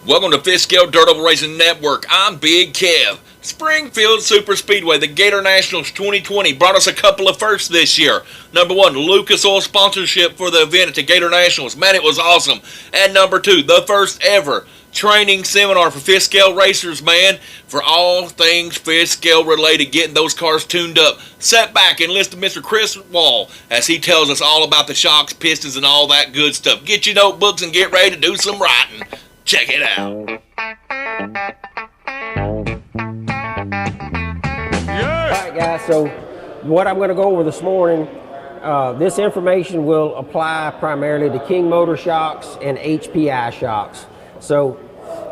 Welcome to Fifth Scale Dirt Oval Racing Network. I'm Big Kev. Springfield Super Speedway, the Gator Nationals 2020 brought us a couple of firsts this year. Number one, Lucas Oil sponsorship for the event at the Gator Nationals. Man, it was awesome. And number two, the first ever training seminar for fifth scale racers, man, for all things fifth scale related, getting those cars tuned up. Sit back and listen to Mr. Chris Wall as he tells us all about the shocks, pistons, and all that good stuff. Get your notebooks and get ready to do some writing. Check it out. Alright guys, so what I'm going to go over this morning, this information will apply primarily to King Motor shocks and HPI shocks. So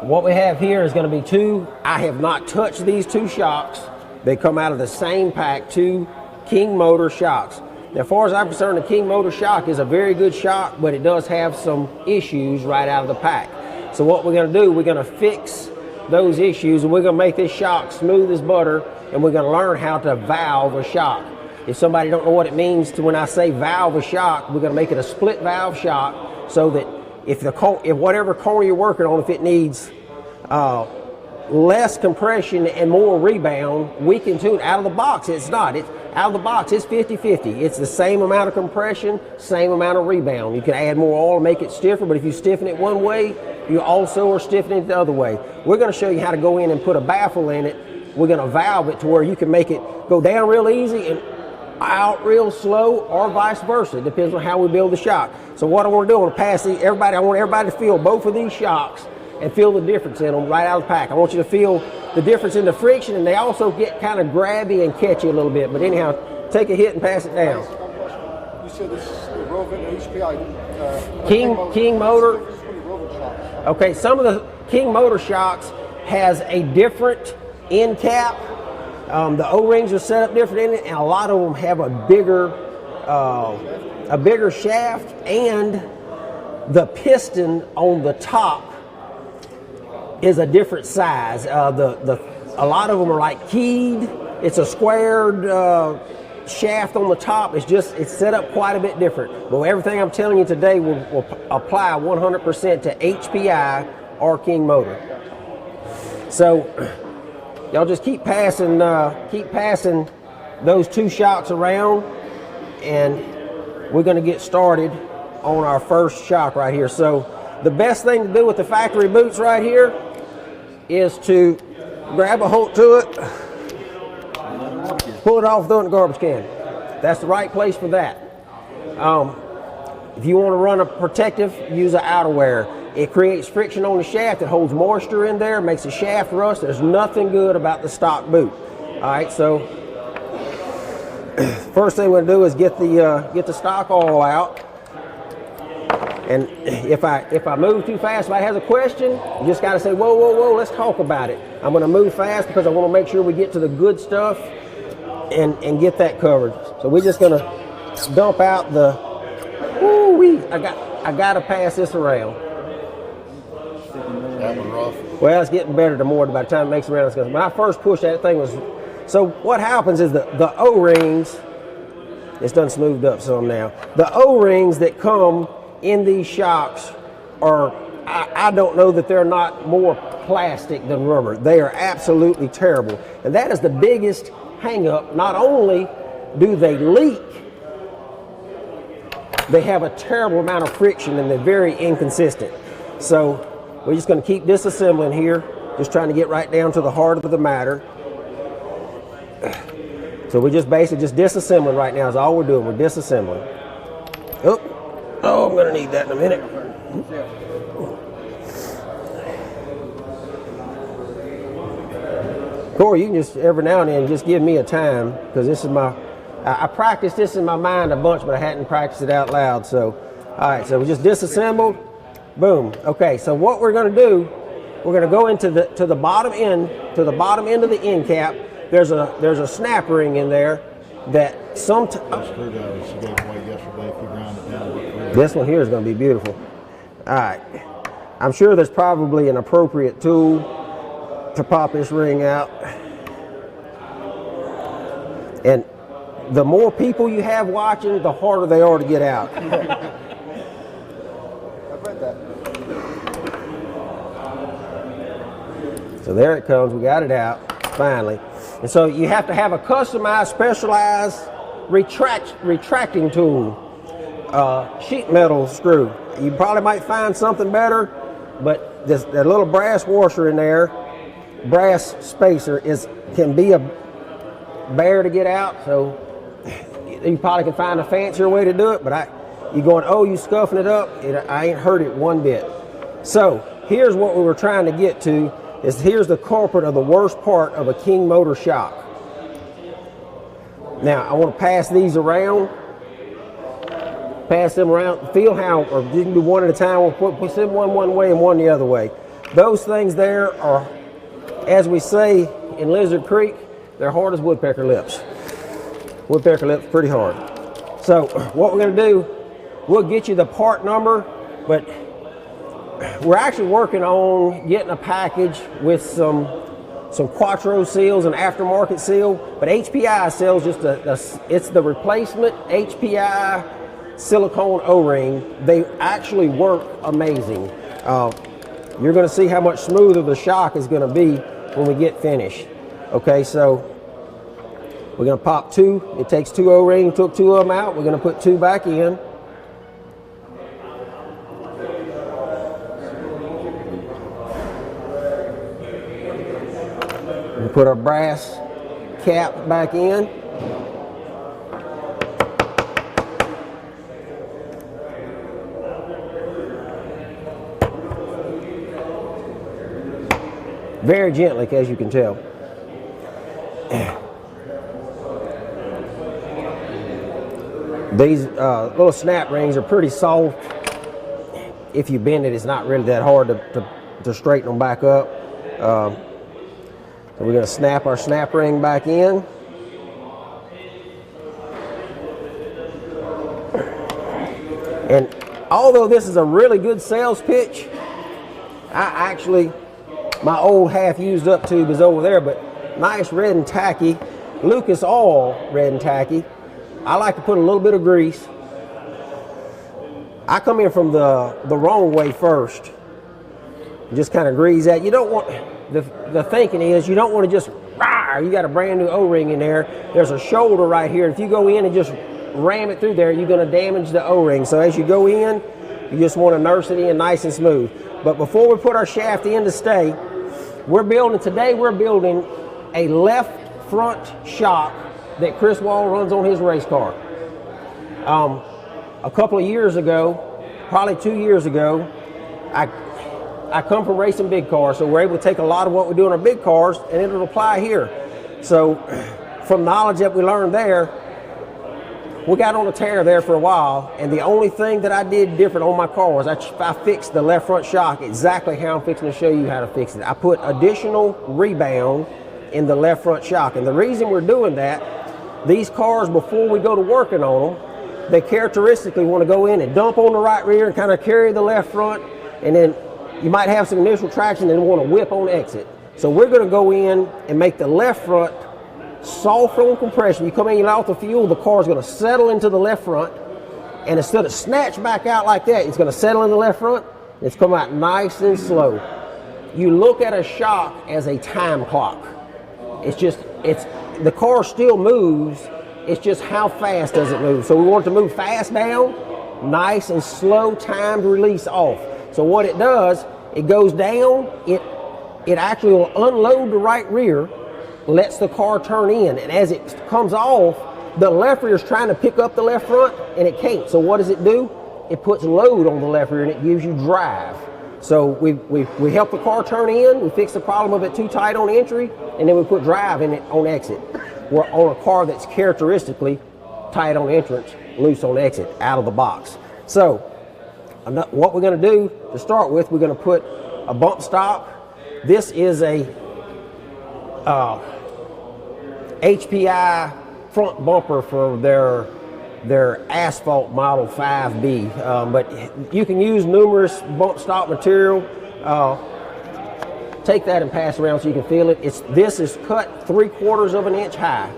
what we have here is going to be two, I have not touched these two shocks. They come out of the same pack, two King Motor shocks. Now, as far as I'm concerned, the King Motor shock is a very good shock, but it does have some issues right out of the pack. So what we're going to do, we're going to fix those issues, and we're going to make this shock smooth as butter, and we're going to learn how to valve a shock. If somebody don't know what it means to when I say valve a shock, we're going to make it a split valve shock so that if whatever core you're working on, if it needs less compression and more rebound, we can tune out of the box. It's not. It's out of the box. It's 50-50. It's the same amount of compression, same amount of rebound. You can add more oil to make it stiffer, but if you stiffen it one way, you also are stiffening it the other way. We're going to show you how to go in and put a baffle in it. We're going to valve it to where you can make it go down real easy and out real slow, or vice versa. It depends on how we build the shock. So what I want to do, I want to pass these, I want everybody to feel both of these shocks and feel the difference in them right out of the pack. I want you to feel the difference in the friction, and they also get kind of grabby and catchy a little bit. But anyhow, take a hit and pass it down. You said this is the Rovin HPI. King Motor. Okay, some of the King Motor shocks has a different end cap. The O-rings are set up different in it, and a lot of them have a bigger shaft, and the piston on the top is a different size. A lot of them are like keyed. It's a squared shaft on the top. It's set up quite a bit different. But everything I'm telling you today will apply 100% to HPI or King Motor. So y'all just keep passing those two shocks around, and we're going to get started on our first shock right here. So the best thing to do with the factory boots right here is to grab a hold to it, pull it off, throw it in the garbage can. That's the right place for that. If you want to run a protective, use an outerwear. It creates friction on the shaft. It holds moisture in there, makes the shaft rust. There's nothing good about the stock boot. All right, so first thing we're gonna do is get the stock oil out. And if I move too fast, if I has a question, you just got to say, whoa, whoa, whoa, let's talk about it. I'm going to move fast because I want to make sure we get to the good stuff and get that covered. So we're just going to dump out the, woo-wee. I got to pass this around. That was rough. Well, it's getting better the more by the time it makes it around. When I first pushed that thing was, so what happens is the O-rings, it's done smoothed up some now. The O-rings that come in these shocks are, I don't know that they're not more plastic than rubber. They are absolutely terrible. And that is the biggest hang up. Not only do they leak, they have a terrible amount of friction and they're very inconsistent. So we're just going to keep disassembling here, just trying to get right down to the heart of the matter. So we're just basically just disassembling right now is all we're doing. We're disassembling. Oh, I'm going to need that in a minute. Corey, you can just every now and then just give me a time, because this is I practiced this in my mind a bunch, but I hadn't practiced it out loud. So, all right, so we just disassembled. Boom. Okay, so what we're going to do, we're going to go into the bottom end of the end cap. There's a snap ring in there that this one here is going to be beautiful. All right, I'm sure there's probably an appropriate tool to pop this ring out. And the more people you have watching, the harder they are to get out. I've read that. So there it comes. We got it out finally. And so you have to have a customized, specialized retracting tool, sheet metal screw. You probably might find something better, but that little brass washer in there, brass spacer, can be a bear to get out. So you probably can find a fancier way to do it, but you're going, oh, you scuffing it up. I ain't hurt it one bit. So here's what we were trying to get to. Here's the culprit of the worst part of a King motor shock. Now I want to pass these around. Pass them around. Feel how, or you can do one at a time. We'll put them one way and one the other way. Those things there are, as we say in Lizard Creek, they're hard as woodpecker lips. Woodpecker lips, pretty hard. So what we're going to do, we'll get you the part number, but we're actually working on getting a package with some Quattro seals and aftermarket seal, but HPI sells just it's the replacement HPI silicone O-ring. They actually work amazing. You're going to see how much smoother the shock is going to be when we get finished. Okay, so we're going to pop two. It takes two O-rings, took two of them out. We're going to put two back in. We put our brass cap back in. Very gently, as you can tell. These little snap rings are pretty soft. If you bend it, it's not really that hard to straighten them back up. So we're going to snap our snap ring back in. And although this is a really good sales pitch, my old half used up tube is over there, but nice red and tacky, Lucas Oil red and tacky. I like to put a little bit of grease. I come in from the wrong way first. Just kind of grease that. You don't want, the thinking is you don't want to just, you got a brand new O-ring in there. There's a shoulder right here. If you go in and just ram it through there, you're going to damage the O-ring. So as you go in, you just want to nurse it in nice and smooth. But before we put our shaft in to stay, we're building a left front shock that Chris Wall runs on his race car. A couple of years ago, probably 2 years ago, I come from racing big cars, so we're able to take a lot of what we do in our big cars and it'll apply here. So from knowledge that we learned there, we got on a tear there for a while, and the only thing that I did different on my car was I fixed the left front shock exactly how I'm fixing to show you how to fix it. I put additional rebound in the left front shock, and the reason we're doing that, these cars, before we go to working on them, they characteristically want to go in and dump on the right rear and kind of carry the left front, and then you might have some initial traction and want to whip on exit. So we're going to go in and make the left front soft on compression. You come in, you let off the fuel, the car is going to settle into the left front, and instead of snatch back out like that, it's going to settle in the left front. It's come out nice and slow. You look at a shock as a time clock. The car still moves. It's just how fast does it move. So we want it to move fast down, nice and slow timed release off. So what it does, it goes down, it actually will unload the right rear, lets the car turn in, and as it comes off, the left rear is trying to pick up the left front, and it can't. So what does it do? It puts load on the left rear, and it gives you drive. So we help the car turn in, we fix the problem of it too tight on entry, and then we put drive in it on exit. We're on a car that's characteristically tight on entrance, loose on exit, out of the box. So what we're going to do to start with, we're going to put a bump stop. This is a HPI front bumper for their asphalt model 5B, but you can use numerous bump stop material. Take that and pass around so you can feel it. This is cut 3/4 of an inch high.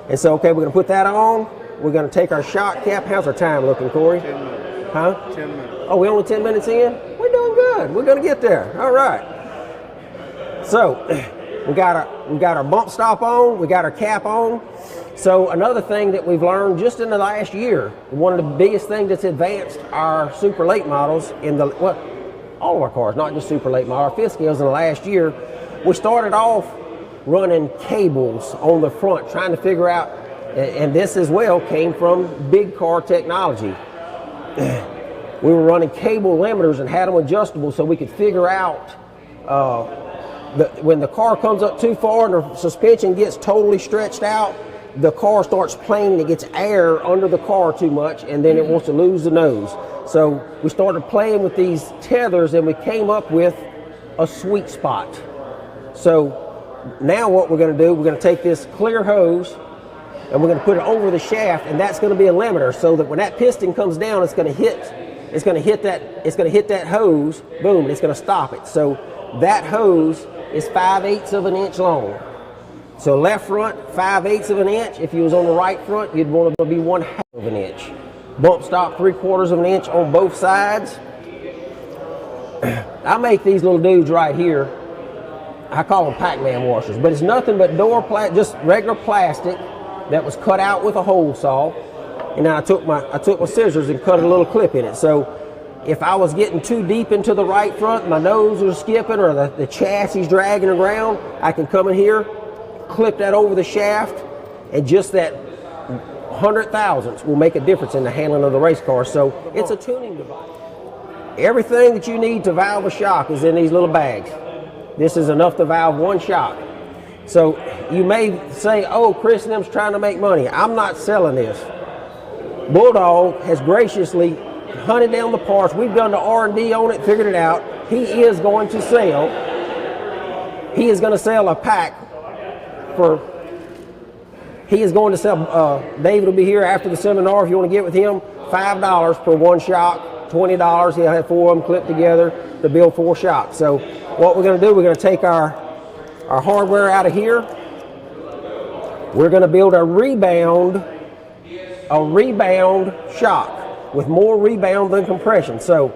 And so, okay, we're going to put that on. We're going to take our shock cap. How's our time looking, Corey? 10 minutes. Huh? 10 minutes. Oh, we're only 10 minutes in? We're doing good. We're going to get there. All right. So we got our bump stop on, we got our cap on. So another thing that we've learned just in the last year, one of the biggest things that's advanced our super late models in the, well, all of our cars, not just super late model, our fifth scales in the last year, we started off running cables on the front, trying to figure out, and this as well came from big car technology. We were running cable limiters and had them adjustable so we could figure out when the car comes up too far and the suspension gets totally stretched out, the car starts planing, it gets air under the car too much, and then it wants to lose the nose. So we started playing with these tethers and we came up with a sweet spot. So now what we're going to do, we're going to take this clear hose and we're going to put it over the shaft, and that's going to be a limiter so that when that piston comes down, it's going to hit that hose, boom, and it's going to stop it. So that hose is 5/8 of an inch long. So left front, 5/8 of an inch. If you was on the right front, you'd want to be 1/2 of an inch. Bump stop 3/4 of an inch on both sides. I make these little dudes right here. I call them Pac-Man washers, but it's nothing but just regular plastic that was cut out with a hole saw. And then I took my scissors and cut a little clip in it. So if I was getting too deep into the right front, my nose was skipping or the chassis dragging around, I can come in here, clip that over the shaft, and just that 100 thousandths will make a difference in the handling of the race car. So it's a tuning device. Everything that you need to valve a shock is in these little bags. This is enough to valve one shock. So you may say, oh, Chris and them's trying to make money. I'm not selling this. Bulldog has graciously hunted down the parts. We've done the R&D on it, figured it out. He is going to sell a pack for, David will be here after the seminar if you want to get with him, $5 per one shock, $20. He'll have 4 of them clipped together to build 4 shocks. So what we're going to do, we're going to take our hardware out of here. We're going to build a rebound shock with more rebound than compression. So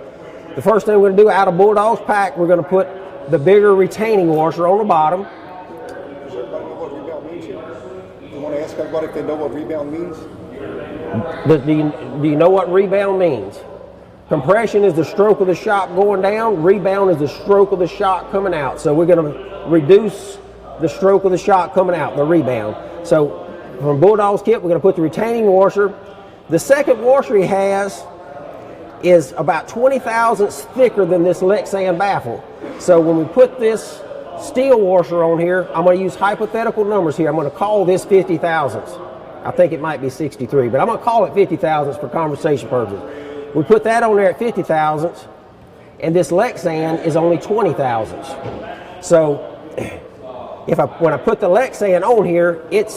the first thing we're going to do out of Bulldog's pack, we're going to put the bigger retaining washer on the bottom. Does everybody know what rebound means here? You want to ask everybody if they know what rebound means? Do you know what rebound means? Compression is the stroke of the shock going down. Rebound is the stroke of the shock coming out. So we're going to reduce the stroke of the shock coming out, the rebound. So from Bulldog's kit, we're going to put the retaining washer. The second washer he has is about 20 thousandths thicker than this Lexan baffle. So when we put this steel washer on here, I'm going to use hypothetical numbers here. I'm going to call this 50 thousandths. I think it might be 63, but I'm going to call it 50 thousandths for conversation purposes. We put that on there at 50 thousandths, and this Lexan is only 20 thousandths. So when I put the Lexan on here, it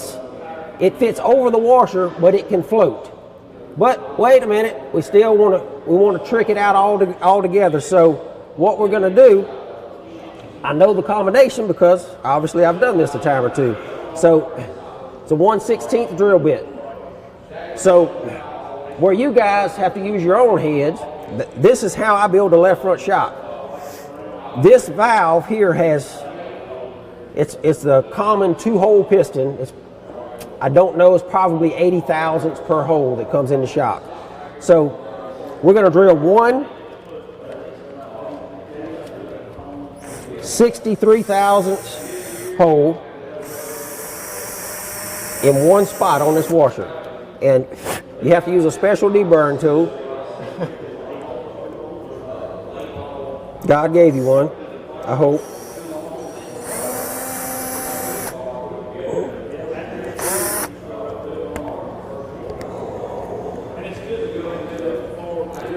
fits over the washer, but it can float. But wait a minute, we still want to trick it out all together. So what we're going to do, I know the combination because obviously I've done this a time or two. So it's a 1/16 drill bit. So where you guys have to use your own heads, this is how I build a left front shock. This valve here it's the common 2-hole piston. I don't know, it's probably 80 thousandths per hole that comes in the shock. So we're going to drill one 63 thousandths hole in one spot on this washer. And you have to use a special deburring tool. God gave you one, I hope.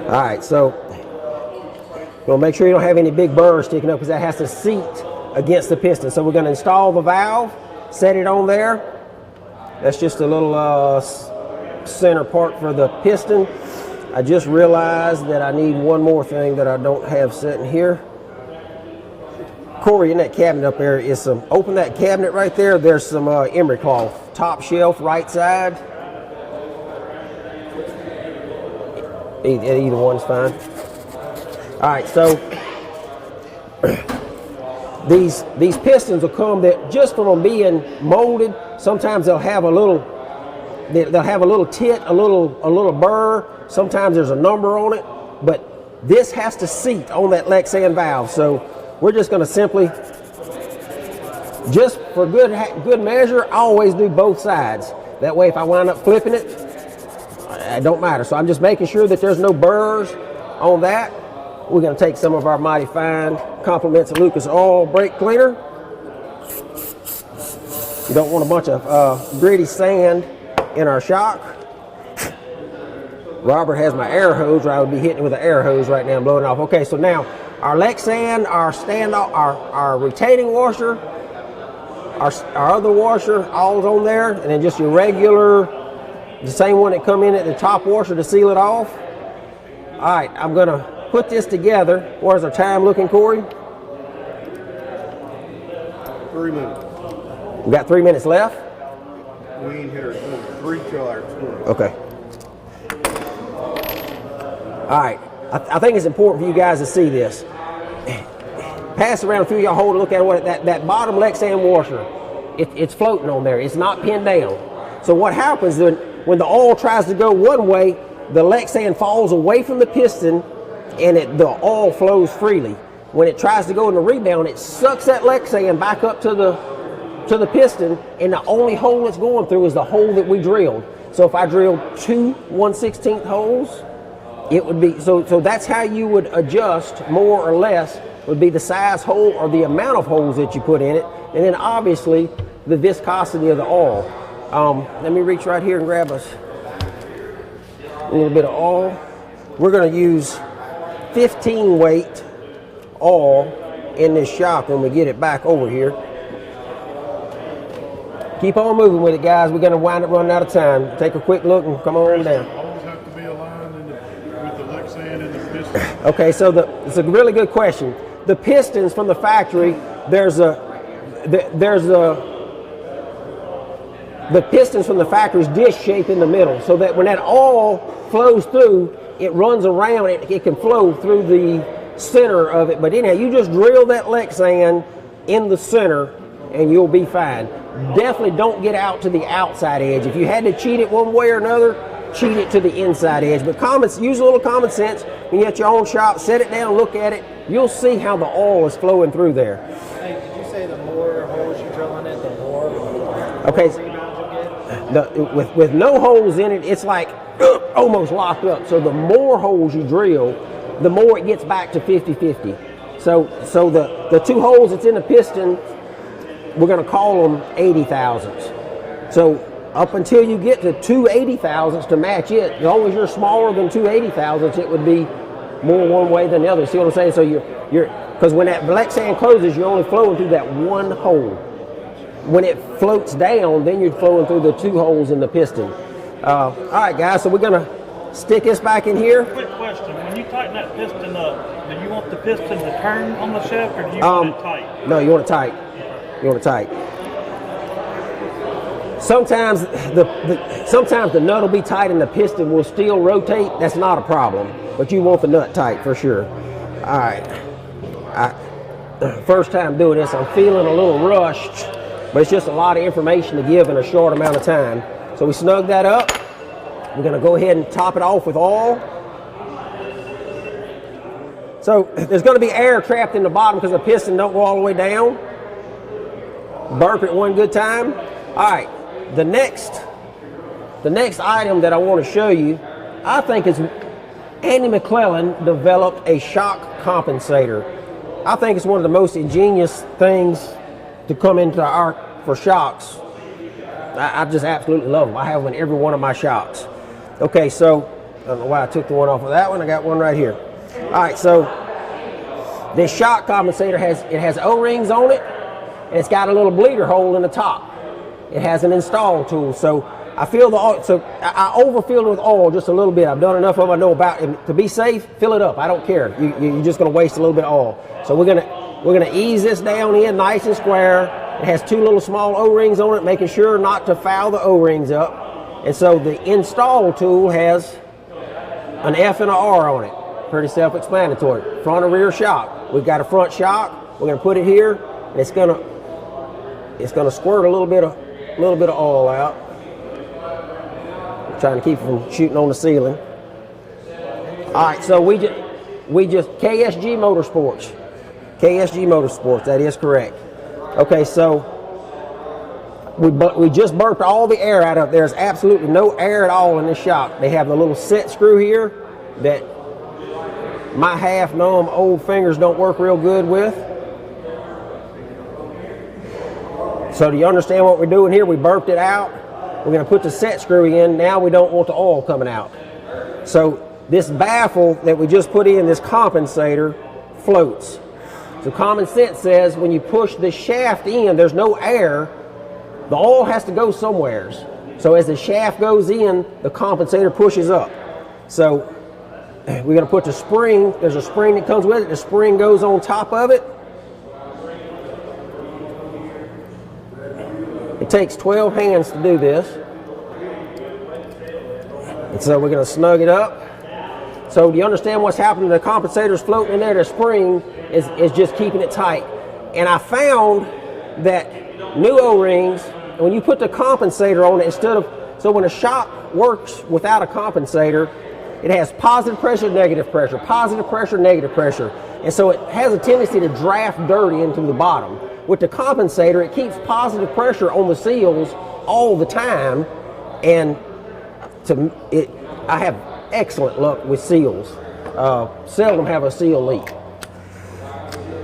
All right, so we'll make sure you don't have any big burrs sticking up because that has to seat against the piston. So we're going to install the valve, set it on there. That's just a little center part for the piston. I just realized that I need one more thing that I don't have sitting here. Corey, in that cabinet up there is some, open that cabinet right there, there's some emery cloth. Top shelf, right side. Either one's fine. All right, so these pistons will come that just from them being molded. Sometimes they'll have a little tit, a little burr. Sometimes there's a number on it, but this has to seat on that Lexan valve. So we're just going to simply, just for good measure, I always do both sides. That way, if I wind up flipping it, it don't matter. So I'm just making sure that there's no burrs on that. We're going to take some of our mighty fine Compliments of Lucas Oil brake cleaner. You don't want a bunch of gritty sand in our shock. Robert has my air hose, or I would be hitting it with an air hose right now and blowing it off. Okay, so now our Lexan, our standoff, our retaining washer, our other washer, all's on there, and then just your regular, the same one that come in at the top washer to seal it off. All right, I'm gonna put this together. Where's our time looking, Corey? 3 minutes. We got 3 minutes left. We ain't hit our 3 till our 20. Okay. All right, I think it's important for you guys to see this. Pass around a few of y'all, hold a look at what that bottom Lexan washer, it's floating on there. It's not pinned down. So what happens when the oil tries to go one way, the Lexan falls away from the piston and the oil flows freely. When it tries to go in the rebound, it sucks that Lexan back up to the piston, and the only hole it's going through is the hole that we drilled. So if I drilled 2 1/16 holes, it would be, so that's how you would adjust, more or less, would be the size hole or the amount of holes that you put in it, and then obviously the viscosity of the oil. Let me reach right here and grab us a little bit of oil. We're going to use 15 weight oil in this shock when we get it back over here. Keep on moving with it, guys. We're going to wind up running out of time. Take a quick look and come on down. Always have to be aligned with the Lexan and the piston. Okay, so it's a really good question. The pistons from the factory, the pistons from the factory is disc shape in the middle, so that when that oil flows through, it runs around, it can flow through the center of it. But anyhow, you just drill that Lexan in the center and you'll be fine. Definitely don't get out to the outside edge. If you had to cheat it one way or another, cheat it to the inside edge. But use a little common sense. When you're at your own shop, set it down, look at it. You'll see how the oil is flowing through there. Hey, did you say the more holes you drill in it, the more Okay. rebounds you get? With no holes in it, it's like almost locked up. So the more holes you drill, the more it gets back to 50-50. So the 2 holes that's in the piston, we're going to call them 80 thousandths. So up until you get to 2 80 thousandths to match it, as long as you're smaller than 2 80 thousandths, it would be more one way than the other. See what I'm saying? So because when that Lexan closes, you're only flowing through that one hole. When it floats down, then you're flowing through the 2 holes in the piston. All right, guys, so we're going to stick this back in here. Quick question. When you tighten that piston up, do you want the piston to turn on the shaft, or do you want it tight? No, you want it tight. You want it tight. Sometimes the nut will be tight and the piston will still rotate. That's not a problem, but you want the nut tight for sure. All right. First time doing this, I'm feeling a little rushed, but it's just a lot of information to give in a short amount of time. So we snug that up. We're going to go ahead and top it off with oil. So there's going to be air trapped in the bottom because the piston don't go all the way down. Burp it one good time. All right, the next item that I want to show you, I think is Andy McClellan developed a shock compensator. I think it's one of the most ingenious things to come into our for shocks. I just absolutely love them. I have them in every one of my shocks. Okay, so I don't know why I took the one off of that one. I got one right here. All right, so this shock compensator has O-rings on it, and it's got a little bleeder hole in the top. It has an install tool, so I fill the oil. So I overfill it with oil just a little bit. I've done enough of it. I know about it. To be safe, fill it up. I don't care. You're just going to waste a little bit of oil. So we're gonna ease this down in nice and square. It has 2 little small O-rings on it, making sure not to foul the O-rings up. And so the install tool has an F and an R on it. Pretty self-explanatory. Front and rear shock. We've got a front shock. We're going to put it here. and it's gonna squirt a little bit of oil out. I'm trying to keep it from shooting on the ceiling. All right, so we just KSG Motorsports. That is correct. Okay, so we just burped all the air out of it. There's absolutely no air at all in this shock. They have the little set screw here that my half-numb old fingers don't work real good with. So do you understand what we're doing here? We burped it out. We're going to put the set screw in. Now we don't want the oil coming out. So this baffle that we just put in, this compensator, floats. So common sense says when you push the shaft in, there's no air. The oil has to go somewheres. So as the shaft goes in, the compensator pushes up. So we're going to put the spring. There's a spring that comes with it. The spring goes on top of it. It takes 12 hands to do this. And so we're going to snug it up. So do you understand what's happening? The compensator's floating in there. The spring is just keeping it tight. And I found that new O-rings, when you put the compensator on it, so when a shock works without a compensator, it has positive pressure, negative pressure, positive pressure, negative pressure. And so it has a tendency to draft dirty into the bottom. With the compensator, it keeps positive pressure on the seals all the time. And I have excellent luck with seals. Seldom have a seal leak.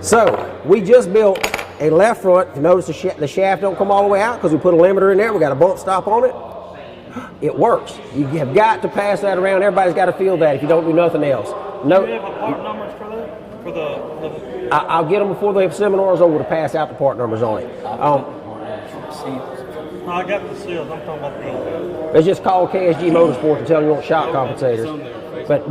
So we just built a left front. You notice the shaft don't come all the way out because we put a limiter in there. We got a bump stop on it. It works. You have got to pass that around. Everybody's got to feel that if you don't do nothing else. No. Do you have part numbers for that? For the I'll get them before the seminar's over to pass out the part numbers on it. I got the seals. I'm talking about the. It's just called KSG Motorsports and tell you want shock compensators. But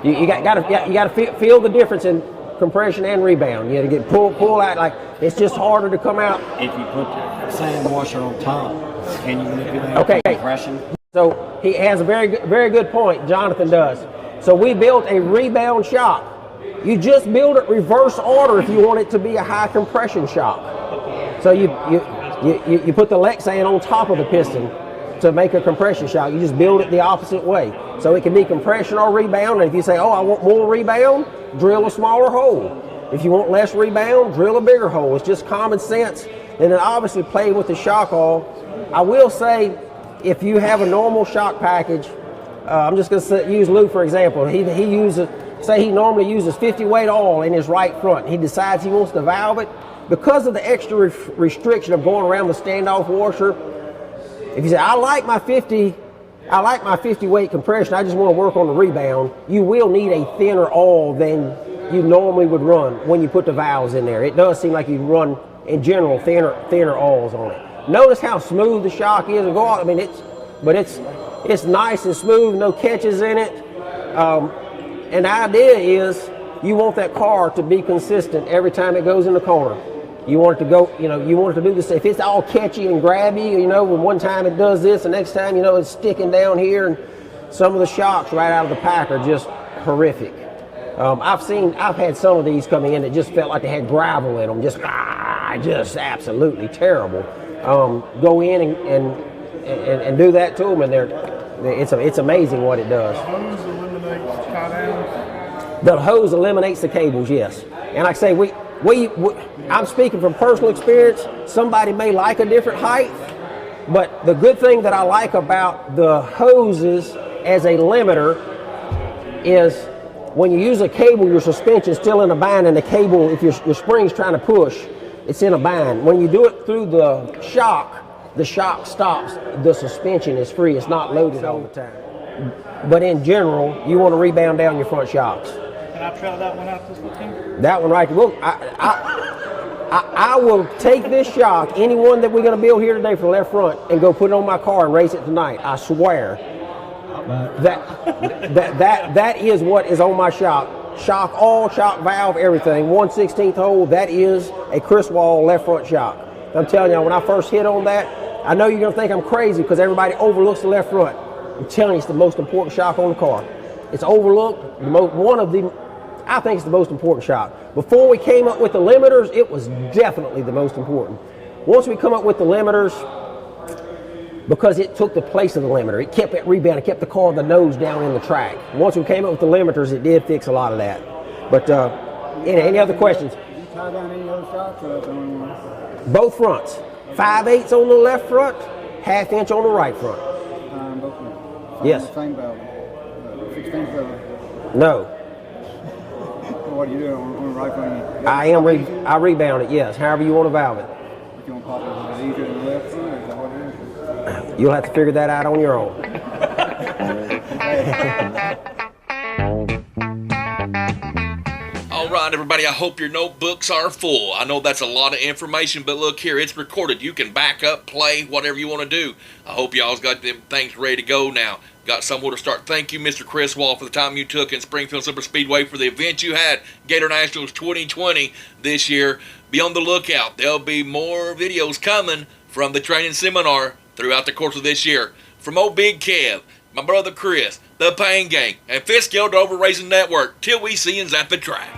you got to feel the difference in compression and rebound. You got to get pull out. Like it's just harder to come out. If you put the sand washer on top, can you manipulate compression? So he has a very good point. Jonathan does. So we built a rebound shock. You just build it reverse order if you want it to be a high compression shock. So you put the Lexan on top of the piston to make a compression shock. You just build it the opposite way. So it can be compression or rebound. And if you say, oh, I want more rebound, drill a smaller hole. If you want less rebound, drill a bigger hole. It's just common sense. And then obviously play with the shock oil. I will say, if you have a normal shock package, I'm just going to use Lou for example. He normally uses 50 weight oil in his right front. He decides he wants to valve it. Because of the extra restriction of going around the standoff washer, if you say, I like my 50 weight compression, I just want to work on the rebound, you will need a thinner oil than you normally would run when you put the valves in there. It does seem like you run, in general, thinner oils on it. Notice how smooth the shock is and go out. I mean, it's nice and smooth, no catches in it. And the idea is you want that car to be consistent every time it goes in the corner. You want it to go, you want it to do this. If it's all catchy and grabby, when one time it does this, the next time, it's sticking down here, and some of the shocks right out of the pack are just horrific. I've had some of these coming in that just felt like they had gravel in them, just absolutely terrible. Go in and do that to them, and it's amazing what it does. Hose eliminates tie-downs. The hose eliminates the cables, yes. And like I say, I'm speaking from personal experience. Somebody may like a different height, but the good thing that I like about the hoses as a limiter is when you use a cable, your suspension is still in a bind, and the cable, if your spring's trying to push, it's in a bind. When you do it through the shock stops. The suspension is free. It's not loaded all the time. But in general, you want to rebound down your front shocks. Can I try that one out this weekend? That one right there. Well, I will take this shock, any one that we're going to build here today for the left front, and go put it on my car and race it tonight. I swear. That is what is on my shock. Shock all, shock valve, everything. 1/16 hole, that is a Chris Wall left front shock. I'm telling you, when I first hit on that, I know you're going to think I'm crazy because everybody overlooks the left front. I'm telling you, it's the most important shock on the car. It's overlooked. I think it's the most important shock. Before we came up with the limiters, it was definitely the most important. Once we come up with the limiters, because it took the place of the limiter, it kept it rebounding, kept the car, the nose down in the track. Once we came up with the limiters, it did fix a lot of that. But any other questions? Did you tie down any other shocks or only one? Both fronts. 5/8 on the left front, 1/2 inch on the right front. Both of them. Yes. Same valve. 16 valve. No. What do you do on the right front? I rebound it, yes. However you want to valve it. If you want to pop it, is it easier than the left front, or is that what it is? You'll have to figure that out on your own. All right, everybody, I hope your notebooks are full. I know that's a lot of information, but look here, it's recorded. You can back up, play, whatever you want to do. I hope y'all's got them things ready to go now. Got somewhere to start. Thank you, Mr. Chris Wall, for the time you took in Springfield Superspeedway for the event you had, Gator Nationals 2020 this year. Be on the lookout. There'll be more videos coming from the training seminar throughout the course of this year. From old Big Kev, my brother Chris, the Pain Gang, and Fitzgerald Over Racing Network, till we see yous at the track.